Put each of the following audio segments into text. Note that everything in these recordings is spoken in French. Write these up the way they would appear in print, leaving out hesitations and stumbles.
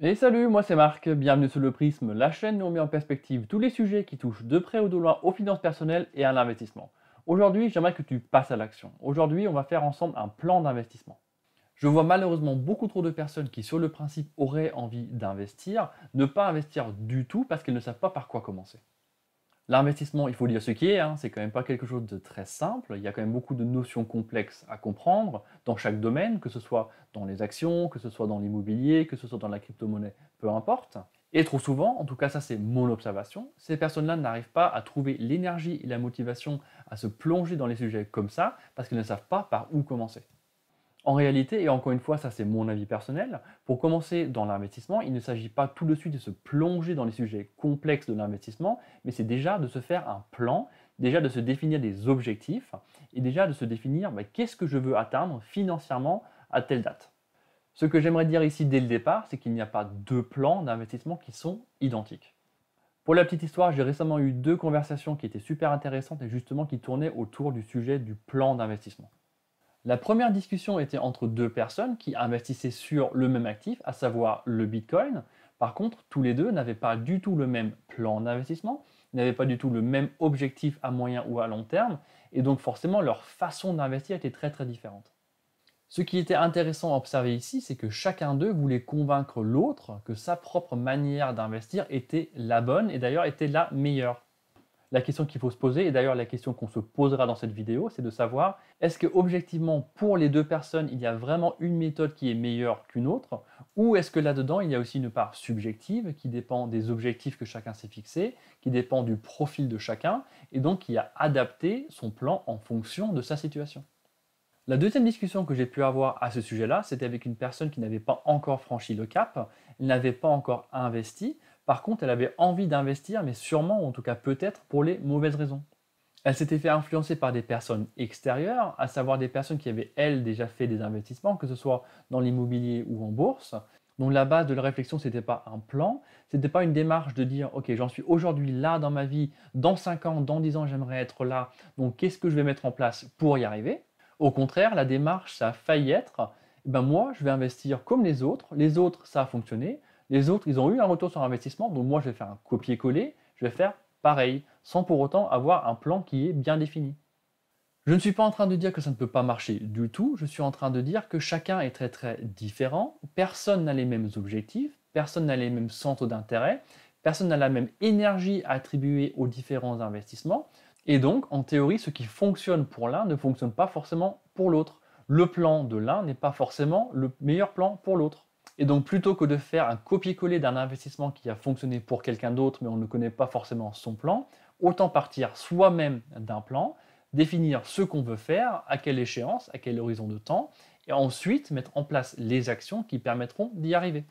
Et salut, moi c'est Marc, bienvenue sur Le Prisme, la chaîne où on met en perspective tous les sujets qui touchent de près ou de loin aux finances personnelles et à l'investissement. Aujourd'hui, j'aimerais que tu passes à l'action. Aujourd'hui, on va faire ensemble un plan d'investissement. Je vois malheureusement beaucoup trop de personnes qui, sur le principe, auraient envie d'investir, ne pas investir du tout parce qu'elles ne savent pas par quoi commencer. L'investissement, il faut dire ce qui est, hein, c'est quand même pas quelque chose de très simple. Il y a quand même beaucoup de notions complexes à comprendre dans chaque domaine, que ce soit dans les actions, que ce soit dans l'immobilier, que ce soit dans la crypto-monnaie, peu importe. Et trop souvent, en tout cas ça c'est mon observation, ces personnes-là n'arrivent pas à trouver l'énergie et la motivation à se plonger dans les sujets comme ça parce qu'elles ne savent pas par où commencer. En réalité, et encore une fois, ça c'est mon avis personnel, pour commencer dans l'investissement, il ne s'agit pas tout de suite de se plonger dans les sujets complexes de l'investissement, mais c'est déjà de se faire un plan, déjà de se définir des objectifs, et déjà de se définir qu'est-ce que je veux atteindre financièrement à telle date. Ce que j'aimerais dire ici dès le départ, c'est qu'il n'y a pas deux plans d'investissement qui sont identiques. Pour la petite histoire, j'ai récemment eu deux conversations qui étaient super intéressantes et justement qui tournaient autour du sujet du plan d'investissement. La première discussion était entre deux personnes qui investissaient sur le même actif, à savoir le Bitcoin. Par contre, tous les deux n'avaient pas du tout le même plan d'investissement, n'avaient pas du tout le même objectif à moyen ou à long terme, et donc forcément leur façon d'investir était très très différente. Ce qui était intéressant à observer ici, c'est que chacun d'eux voulait convaincre l'autre que sa propre manière d'investir était la bonne et d'ailleurs était la meilleure. La question qu'il faut se poser, et d'ailleurs la question qu'on se posera dans cette vidéo, c'est de savoir est-ce que objectivement pour les deux personnes, il y a vraiment une méthode qui est meilleure qu'une autre, ou est-ce que là-dedans, il y a aussi une part subjective qui dépend des objectifs que chacun s'est fixés, qui dépend du profil de chacun, et donc qui a adapté son plan en fonction de sa situation. La deuxième discussion que j'ai pu avoir à ce sujet-là, c'était avec une personne qui n'avait pas encore franchi le cap, elle n'avait pas encore investi, par contre elle avait envie d'investir, mais sûrement, ou en tout cas peut-être, pour les mauvaises raisons. Elle s'était fait influencer par des personnes extérieures, à savoir des personnes qui avaient, elles, déjà fait des investissements, que ce soit dans l'immobilier ou en bourse. Donc la base de la réflexion, ce n'était pas un plan, ce n'était pas une démarche de dire, ok, j'en suis aujourd'hui là dans ma vie, dans 5 ans, dans 10 ans, j'aimerais être là, donc qu'est-ce que je vais mettre en place pour y arriver? Au contraire, la démarche, ça a failli être, moi, je vais investir comme les autres, ça a fonctionné, les autres, ils ont eu un retour sur investissement, donc moi, je vais faire un copier-coller, je vais faire pareil, sans pour autant avoir un plan qui est bien défini. Je ne suis pas en train de dire que ça ne peut pas marcher du tout, je suis en train de dire que chacun est très très différent, personne n'a les mêmes objectifs, personne n'a les mêmes centres d'intérêt, personne n'a la même énergie à attribuer aux différents investissements, et donc en théorie ce qui fonctionne pour l'un ne fonctionne pas forcément pour l'autre. Le plan de l'un n'est pas forcément le meilleur plan pour l'autre. Et donc plutôt que de faire un copier-coller d'un investissement qui a fonctionné pour quelqu'un d'autre mais on ne connaît pas forcément son plan, autant partir soi-même d'un plan, définir ce qu'on veut faire, à quelle échéance, à quel horizon de temps, et ensuite mettre en place les actions qui permettront d'y arriver.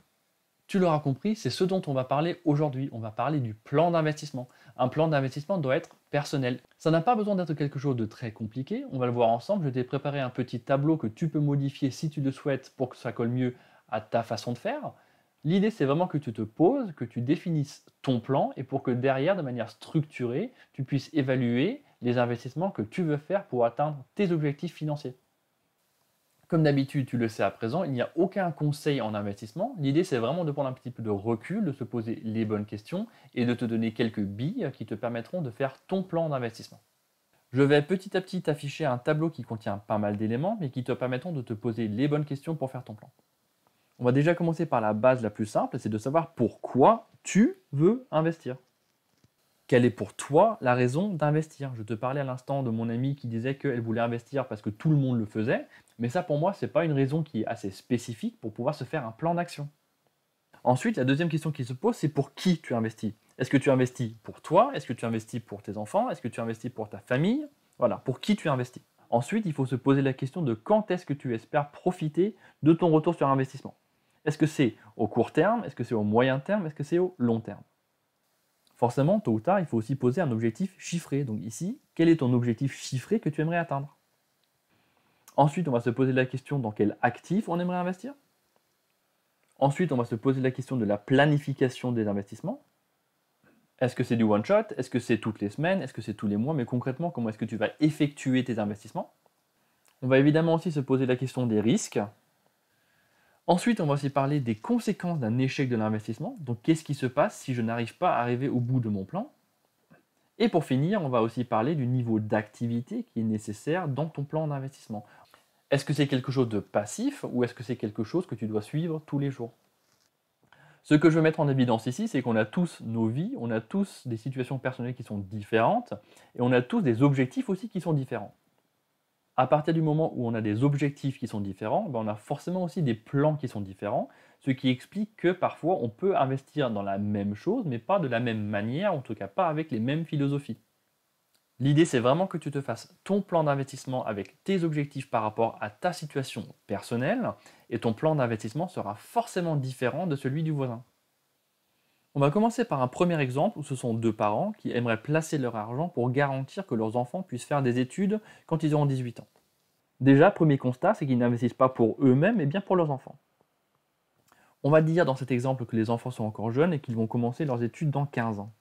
Tu l'auras compris, c'est ce dont on va parler aujourd'hui. On va parler du plan d'investissement. Un plan d'investissement doit être personnel. Ça n'a pas besoin d'être quelque chose de très compliqué. On va le voir ensemble. Je t'ai préparé un petit tableau que tu peux modifier si tu le souhaites pour que ça colle mieux à ta façon de faire. L'idée, c'est vraiment que tu te poses, que tu définisses ton plan et pour que derrière, de manière structurée, tu puisses évaluer les investissements que tu veux faire pour atteindre tes objectifs financiers. Comme d'habitude, tu le sais à présent, il n'y a aucun conseil en investissement. L'idée, c'est vraiment de prendre un petit peu de recul, de se poser les bonnes questions et de te donner quelques billes qui te permettront de faire ton plan d'investissement. Je vais petit à petit t'afficher un tableau qui contient pas mal d'éléments, mais qui te permettront de te poser les bonnes questions pour faire ton plan. On va déjà commencer par la base la plus simple, c'est de savoir pourquoi tu veux investir. Quelle est pour toi la raison d'investir? Je te parlais à l'instant de mon amie qui disait qu'elle voulait investir parce que tout le monde le faisait, mais ça pour moi, ce n'est pas une raison qui est assez spécifique pour pouvoir se faire un plan d'action. Ensuite, la deuxième question qui se pose, c'est pour qui tu investis? Est-ce que tu investis pour toi? Est-ce que tu investis pour tes enfants? Est-ce que tu investis pour ta famille? Voilà, pour qui tu investis. Ensuite, il faut se poser la question de quand est-ce que tu espères profiter de ton retour sur investissement. Est-ce que c'est au court terme? Est-ce que c'est au moyen terme? Est-ce que c'est au long terme? Forcément, tôt ou tard, il faut aussi poser un objectif chiffré. Donc ici, quel est ton objectif chiffré que tu aimerais atteindre? Ensuite, on va se poser la question dans quel actif on aimerait investir. Ensuite, on va se poser la question de la planification des investissements. Est-ce que c'est du one-shot? Est-ce que c'est toutes les semaines? Est-ce que c'est tous les mois? Mais concrètement, comment est-ce que tu vas effectuer tes investissements? On va évidemment aussi se poser la question des risques. Ensuite, on va aussi parler des conséquences d'un échec de l'investissement. Donc, qu'est-ce qui se passe si je n'arrive pas à arriver au bout de mon plan? Et pour finir, on va aussi parler du niveau d'activité qui est nécessaire dans ton plan d'investissement. Est-ce que c'est quelque chose de passif ou est-ce que c'est quelque chose que tu dois suivre tous les jours? Ce que je veux mettre en évidence ici, c'est qu'on a tous nos vies, on a tous des situations personnelles qui sont différentes et on a tous des objectifs aussi qui sont différents. À partir du moment où on a des objectifs qui sont différents, ben on a forcément aussi des plans qui sont différents, ce qui explique que parfois on peut investir dans la même chose, mais pas de la même manière, en tout cas pas avec les mêmes philosophies. L'idée, c'est vraiment que tu te fasses ton plan d'investissement avec tes objectifs par rapport à ta situation personnelle, et ton plan d'investissement sera forcément différent de celui du voisin. On va commencer par un premier exemple où ce sont deux parents qui aimeraient placer leur argent pour garantir que leurs enfants puissent faire des études quand ils auront 18 ans. Déjà, premier constat, c'est qu'ils n'investissent pas pour eux-mêmes, mais bien pour leurs enfants. On va dire dans cet exemple que les enfants sont encore jeunes et qu'ils vont commencer leurs études dans 15 ans.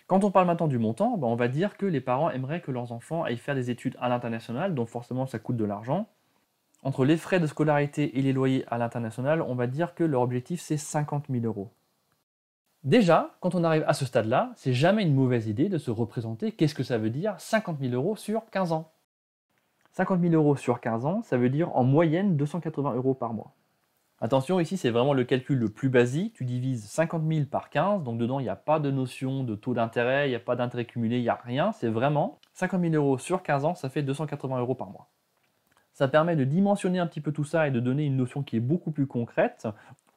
Quand on parle maintenant du montant, on va dire que les parents aimeraient que leurs enfants aillent faire des études à l'international, donc forcément ça coûte de l'argent. Entre les frais de scolarité et les loyers à l'international, on va dire que leur objectif c'est 50 000 euros. Déjà, quand on arrive à ce stade-là, c'est jamais une mauvaise idée de se représenter qu'est-ce que ça veut dire 50 000 euros sur 15 ans. 50 000 euros sur 15 ans, ça veut dire en moyenne 280 euros par mois. Attention, ici c'est vraiment le calcul le plus basique, tu divises 50 000 par 15, donc dedans il n'y a pas de notion de taux d'intérêt, il n'y a pas d'intérêt cumulé, il n'y a rien, c'est vraiment 50 000 euros sur 15 ans, ça fait 280 euros par mois. Ça permet de dimensionner un petit peu tout ça et de donner une notion qui est beaucoup plus concrète.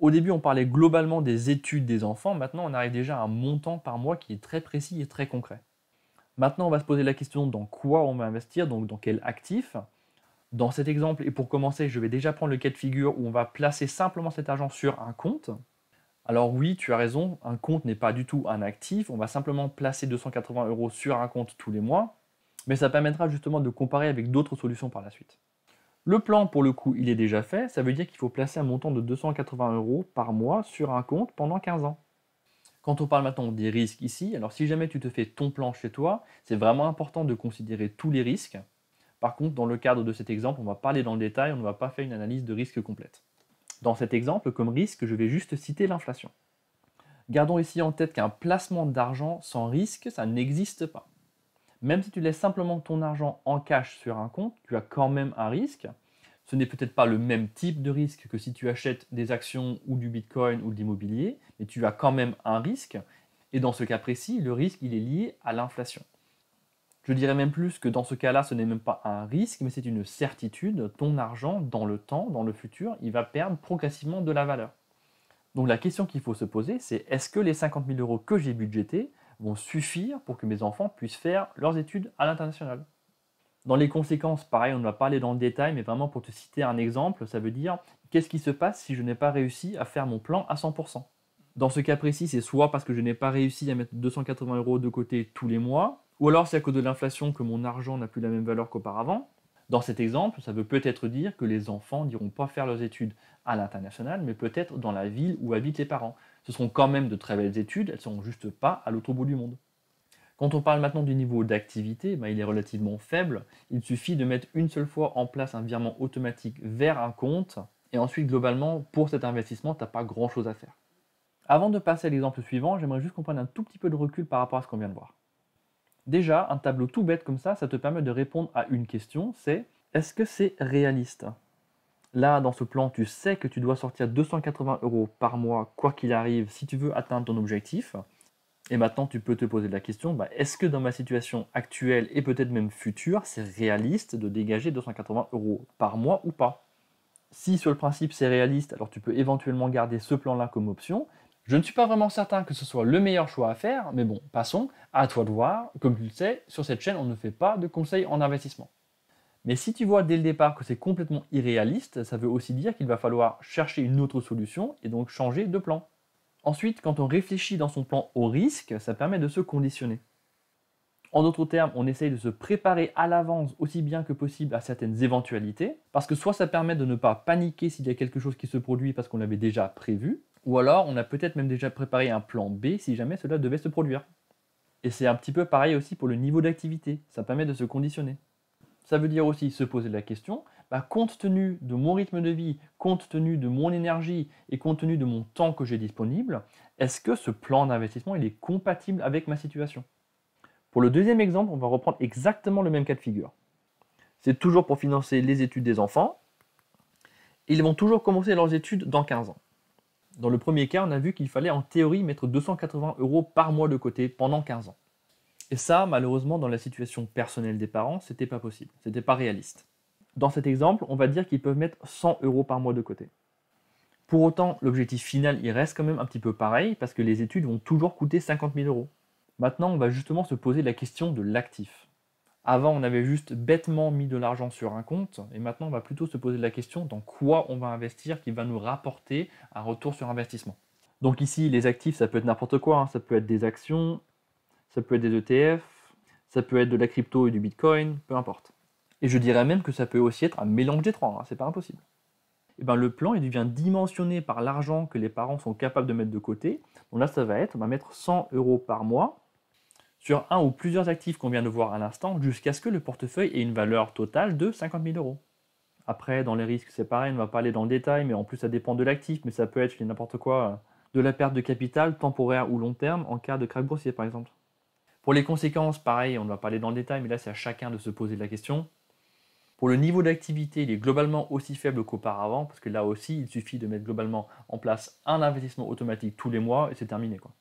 Au début on parlait globalement des études des enfants, maintenant on arrive déjà à un montant par mois qui est très précis et très concret. Maintenant on va se poser la question dans quoi on va investir, donc dans quel actif. Dans cet exemple, et pour commencer, je vais déjà prendre le cas de figure où on va placer simplement cet argent sur un compte. Alors oui, tu as raison, un compte n'est pas du tout un actif, on va simplement placer 280 euros sur un compte tous les mois, mais ça permettra justement de comparer avec d'autres solutions par la suite. Le plan, pour le coup, il est déjà fait, ça veut dire qu'il faut placer un montant de 280 euros par mois sur un compte pendant 15 ans. Quand on parle maintenant des risques ici, alors si jamais tu te fais ton plan chez toi, c'est vraiment important de considérer tous les risques. Par contre, dans le cadre de cet exemple, on va pas aller dans le détail, on ne va pas faire une analyse de risque complète. Dans cet exemple, comme risque, je vais juste citer l'inflation. Gardons ici en tête qu'un placement d'argent sans risque, ça n'existe pas. Même si tu laisses simplement ton argent en cash sur un compte, tu as quand même un risque. Ce n'est peut-être pas le même type de risque que si tu achètes des actions ou du bitcoin ou de l'immobilier, mais tu as quand même un risque. Et dans ce cas précis, le risque, il est lié à l'inflation. Je dirais même plus que dans ce cas-là, ce n'est même pas un risque, mais c'est une certitude. Ton argent, dans le temps, dans le futur, il va perdre progressivement de la valeur. Donc la question qu'il faut se poser, c'est est-ce que les 50 000 euros que j'ai budgétés vont suffire pour que mes enfants puissent faire leurs études à l'international? Dans les conséquences, pareil, on ne va pas aller dans le détail, mais vraiment pour te citer un exemple, ça veut dire qu'est-ce qui se passe si je n'ai pas réussi à faire mon plan à 100%? Dans ce cas précis, c'est soit parce que je n'ai pas réussi à mettre 280 euros de côté tous les mois, ou alors c'est à cause de l'inflation que mon argent n'a plus la même valeur qu'auparavant. Dans cet exemple, ça veut peut-être dire que les enfants n'iront pas faire leurs études à l'international, mais peut-être dans la ville où habitent les parents. Ce seront quand même de très belles études, elles ne seront juste pas à l'autre bout du monde. Quand on parle maintenant du niveau d'activité, il est relativement faible. Il suffit de mettre une seule fois en place un virement automatique vers un compte, et ensuite globalement, pour cet investissement, tu n'as pas grand-chose à faire. Avant de passer à l'exemple suivant, j'aimerais juste qu'on prenne un tout petit peu de recul par rapport à ce qu'on vient de voir. Déjà, un tableau tout bête comme ça te permet de répondre à une question, c'est est-ce que c'est réaliste? Là, dans ce plan, tu sais que tu dois sortir 280 euros par mois, quoi qu'il arrive, si tu veux atteindre ton objectif. Et maintenant, tu peux te poser la question, est-ce que dans ma situation actuelle et peut-être même future, c'est réaliste de dégager 280 euros par mois ou pas? Si sur le principe c'est réaliste, alors tu peux éventuellement garder ce plan-là comme option. Je ne suis pas vraiment certain que ce soit le meilleur choix à faire, mais bon, passons, à toi de voir. Comme tu le sais, sur cette chaîne, on ne fait pas de conseils en investissement. Mais si tu vois dès le départ que c'est complètement irréaliste, ça veut aussi dire qu'il va falloir chercher une autre solution et donc changer de plan. Ensuite, quand on réfléchit dans son plan au risque, ça permet de se conditionner. En d'autres termes, on essaye de se préparer à l'avance aussi bien que possible à certaines éventualités, parce que soit ça permet de ne pas paniquer s'il y a quelque chose qui se produit parce qu'on l'avait déjà prévu, ou alors on a peut-être même déjà préparé un plan B si jamais cela devait se produire. Et c'est un petit peu pareil aussi pour le niveau d'activité, ça permet de se conditionner. Ça veut dire aussi se poser la question, Compte tenu de mon rythme de vie, compte tenu de mon énergie et compte tenu de mon temps que j'ai disponible, est-ce que ce plan d'investissement il est compatible avec ma situation? Pour le deuxième exemple, on va reprendre exactement le même cas de figure. C'est toujours pour financer les études des enfants. Ils vont toujours commencer leurs études dans 15 ans. Dans le premier cas, on a vu qu'il fallait en théorie mettre 280 € par mois de côté pendant 15 ans. Et ça, malheureusement, dans la situation personnelle des parents, c'était pas possible, c'était pas réaliste. Dans cet exemple, on va dire qu'ils peuvent mettre 100 € par mois de côté. Pour autant, l'objectif final, il reste quand même un petit peu pareil, parce que les études vont toujours coûter 50 000 €. Maintenant, on va justement se poser la question de l'actif. Avant, on avait juste bêtement mis de l'argent sur un compte, et maintenant, on va plutôt se poser la question dans quoi on va investir qui va nous rapporter un retour sur investissement. Donc ici, les actifs, ça peut être n'importe quoi, hein. Ça peut être des actions, ça peut être des ETF, ça peut être de la crypto et du bitcoin, peu importe. Et je dirais même que ça peut aussi être un mélange des trois, hein, c'est pas impossible. Et ben, le plan il devient dimensionné par l'argent que les parents sont capables de mettre de côté. Donc là, ça va être, on va mettre 100 € par mois sur un ou plusieurs actifs qu'on vient de voir à l'instant, jusqu'à ce que le portefeuille ait une valeur totale de 50 000 €. Après, dans les risques, c'est pareil, on ne va pas aller dans le détail, mais en plus, ça dépend de l'actif, mais ça peut être, je dis n'importe quoi, de la perte de capital, temporaire ou long terme, en cas de krach boursier, par exemple. Pour les conséquences, pareil, on ne va pas aller dans le détail, mais là, c'est à chacun de se poser la question. Pour le niveau d'activité, il est globalement aussi faible qu'auparavant, parce que là aussi, il suffit de mettre globalement en place un investissement automatique tous les mois, et c'est terminé, quoi.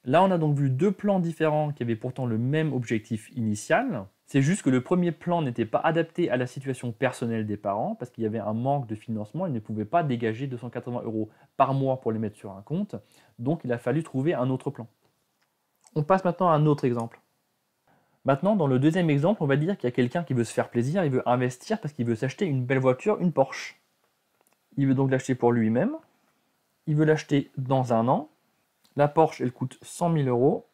Là, on a donc vu deux plans différents qui avaient pourtant le même objectif initial. C'est juste que le premier plan n'était pas adapté à la situation personnelle des parents, parce qu'il y avait un manque de financement, ils ne pouvaient pas dégager 280 € par mois pour les mettre sur un compte, donc il a fallu trouver un autre plan. On passe maintenant à un autre exemple. Maintenant, dans le deuxième exemple, on va dire qu'il y a quelqu'un qui veut se faire plaisir, il veut investir parce qu'il veut s'acheter une belle voiture, une Porsche. Il veut donc l'acheter pour lui-même, il veut l'acheter dans un an. La Porsche, elle coûte 100 000 €.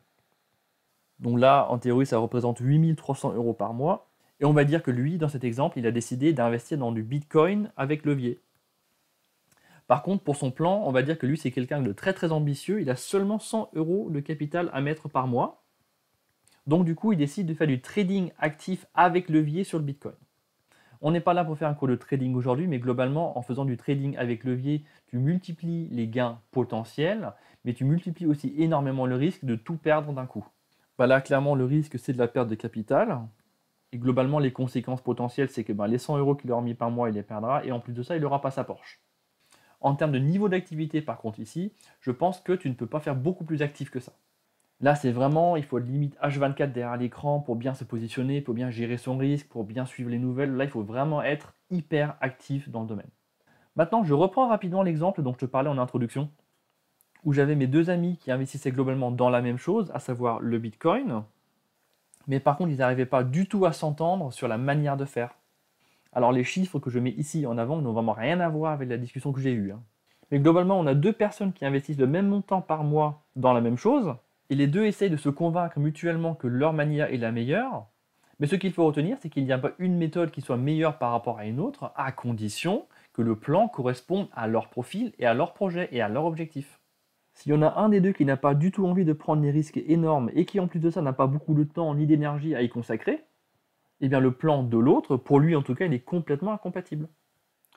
Donc là, en théorie, ça représente 8 300 € par mois. Et on va dire que lui, dans cet exemple, il a décidé d'investir dans du Bitcoin avec levier. Par contre, pour son plan, on va dire que lui, c'est quelqu'un de très très ambitieux. Il a seulement 100 € de capital à mettre par mois. Donc du coup, il décide de faire du trading actif avec levier sur le Bitcoin. On n'est pas là pour faire un cours de trading aujourd'hui, mais globalement, en faisant du trading avec levier, tu multiplies les gains potentiels, mais tu multiplies aussi énormément le risque de tout perdre d'un coup. Là, clairement, le risque, c'est de la perte de capital. Et globalement, les conséquences potentielles, c'est que les 100 € qu'il aura mis par mois, il les perdra. Et en plus de ça, il n'aura pas sa Porsche. En termes de niveau d'activité, par contre, ici, je pense que tu ne peux pas faire beaucoup plus actif que ça. Là, c'est vraiment, il faut limite H24 derrière l'écran pour bien se positionner, pour bien gérer son risque, pour bien suivre les nouvelles. Là, il faut vraiment être hyper actif dans le domaine. Maintenant, je reprends rapidement l'exemple dont je te parlais en introduction, où j'avais mes deux amis qui investissaient globalement dans la même chose, à savoir le Bitcoin, mais par contre, ils n'arrivaient pas du tout à s'entendre sur la manière de faire. Alors, les chiffres que je mets ici en avant n'ont vraiment rien à voir avec la discussion que j'ai eue. Mais globalement, on a deux personnes qui investissent le même montant par mois dans la même chose, et les deux essayent de se convaincre mutuellement que leur manière est la meilleure. Mais ce qu'il faut retenir, c'est qu'il n'y a pas une méthode qui soit meilleure par rapport à une autre, à condition que le plan corresponde à leur profil et à leur projet et à leur objectif. S'il y en a un des deux qui n'a pas du tout envie de prendre des risques énormes et qui en plus de ça n'a pas beaucoup de temps ni d'énergie à y consacrer, eh bien le plan de l'autre, pour lui en tout cas, il est complètement incompatible.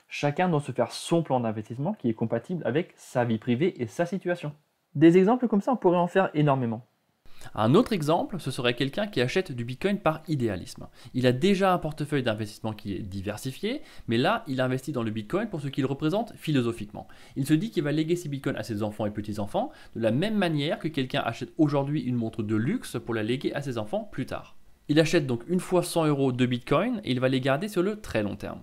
Chacun doit se faire son plan d'investissement qui est compatible avec sa vie privée et sa situation. Des exemples comme ça, on pourrait en faire énormément. Un autre exemple, ce serait quelqu'un qui achète du Bitcoin par idéalisme. Il a déjà un portefeuille d'investissement qui est diversifié, mais là, il investit dans le Bitcoin pour ce qu'il représente philosophiquement. Il se dit qu'il va léguer ses Bitcoins à ses enfants et petits-enfants, de la même manière que quelqu'un achète aujourd'hui une montre de luxe pour la léguer à ses enfants plus tard. Il achète donc une fois 100 € de Bitcoin et il va les garder sur le très long terme.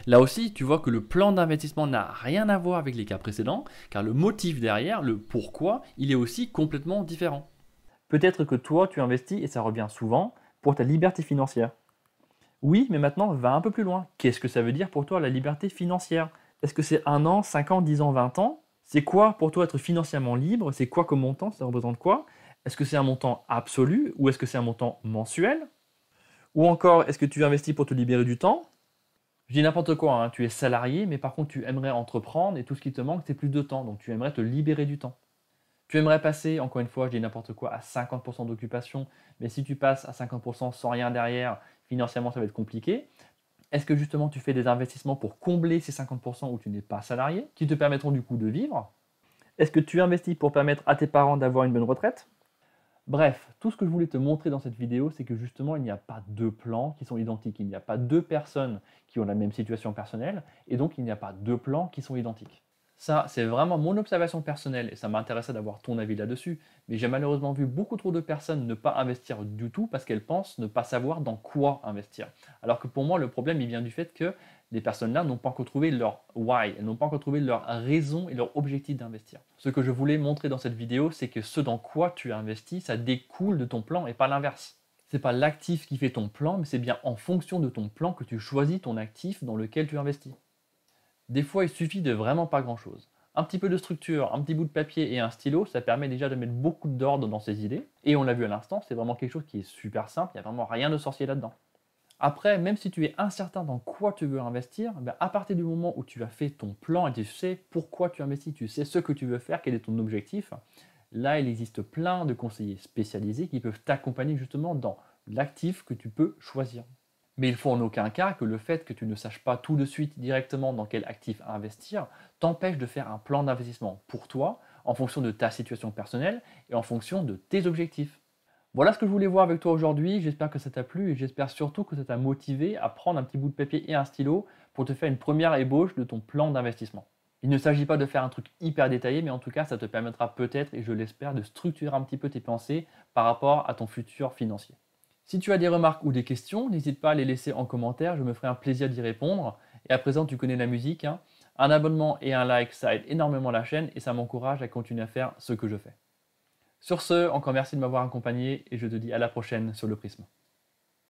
Là aussi, tu vois que le plan d'investissement n'a rien à voir avec les cas précédents, car le motif derrière, le pourquoi, il est aussi complètement différent. Peut-être que toi, tu investis, et ça revient souvent, pour ta liberté financière. Oui, mais maintenant, va un peu plus loin. Qu'est-ce que ça veut dire pour toi la liberté financière? Est-ce que c'est 1 an, 5 ans, 10 ans, 20 ans? C'est quoi pour toi être financièrement libre? C'est quoi comme montant? Ça représente quoi? Est-ce que c'est un montant absolu ou est-ce que c'est un montant mensuel? Ou encore, est-ce que tu investis pour te libérer du temps? Je dis n'importe quoi, hein, tu es salarié, mais par contre tu aimerais entreprendre et tout ce qui te manque, c'est plus de temps, donc tu aimerais te libérer du temps. Tu aimerais passer, encore une fois, je dis n'importe quoi, à 50% d'occupation, mais si tu passes à 50% sans rien derrière, financièrement ça va être compliqué. Est-ce que justement tu fais des investissements pour combler ces 50% où tu n'es pas salarié, qui te permettront du coup de vivre? Est-ce que tu investis pour permettre à tes parents d'avoir une bonne retraite? Bref, tout ce que je voulais te montrer dans cette vidéo, c'est que justement, il n'y a pas deux plans qui sont identiques. Il n'y a pas deux personnes qui ont la même situation personnelle, et donc il n'y a pas deux plans qui sont identiques. Ça, c'est vraiment mon observation personnelle, et ça m'intéressait d'avoir ton avis là-dessus, mais j'ai malheureusement vu beaucoup trop de personnes ne pas investir du tout parce qu'elles pensent ne pas savoir dans quoi investir. Alors que pour moi, le problème, il vient du fait que les personnes-là n'ont pas encore trouvé leur why, elles n'ont pas encore trouvé leur raison et leur objectif d'investir. Ce que je voulais montrer dans cette vidéo, c'est que ce dans quoi tu investis, ça découle de ton plan et pas l'inverse. C'est pas l'actif qui fait ton plan, mais c'est bien en fonction de ton plan que tu choisis ton actif dans lequel tu investis. Des fois, il suffit de vraiment pas grand-chose. Un petit peu de structure, un petit bout de papier et un stylo, ça permet déjà de mettre beaucoup d'ordre dans ses idées. Et on l'a vu à l'instant, c'est vraiment quelque chose qui est super simple, il n'y a vraiment rien de sorcier là-dedans. Après, même si tu es incertain dans quoi tu veux investir, à partir du moment où tu as fait ton plan et tu sais pourquoi tu investis, tu sais ce que tu veux faire, quel est ton objectif, là, il existe plein de conseillers spécialisés qui peuvent t'accompagner justement dans l'actif que tu peux choisir. Mais il faut en aucun cas que le fait que tu ne saches pas tout de suite directement dans quel actif investir t'empêche de faire un plan d'investissement pour toi en fonction de ta situation personnelle et en fonction de tes objectifs. Voilà ce que je voulais voir avec toi aujourd'hui, j'espère que ça t'a plu et j'espère surtout que ça t'a motivé à prendre un petit bout de papier et un stylo pour te faire une première ébauche de ton plan d'investissement. Il ne s'agit pas de faire un truc hyper détaillé, mais en tout cas ça te permettra peut-être, et je l'espère, de structurer un petit peu tes pensées par rapport à ton futur financier. Si tu as des remarques ou des questions, n'hésite pas à les laisser en commentaire, je me ferai un plaisir d'y répondre. Et à présent, tu connais la musique, hein. Un abonnement et un like, ça aide énormément la chaîne et ça m'encourage à continuer à faire ce que je fais. Sur ce, encore merci de m'avoir accompagné et je te dis à la prochaine sur le Prisme.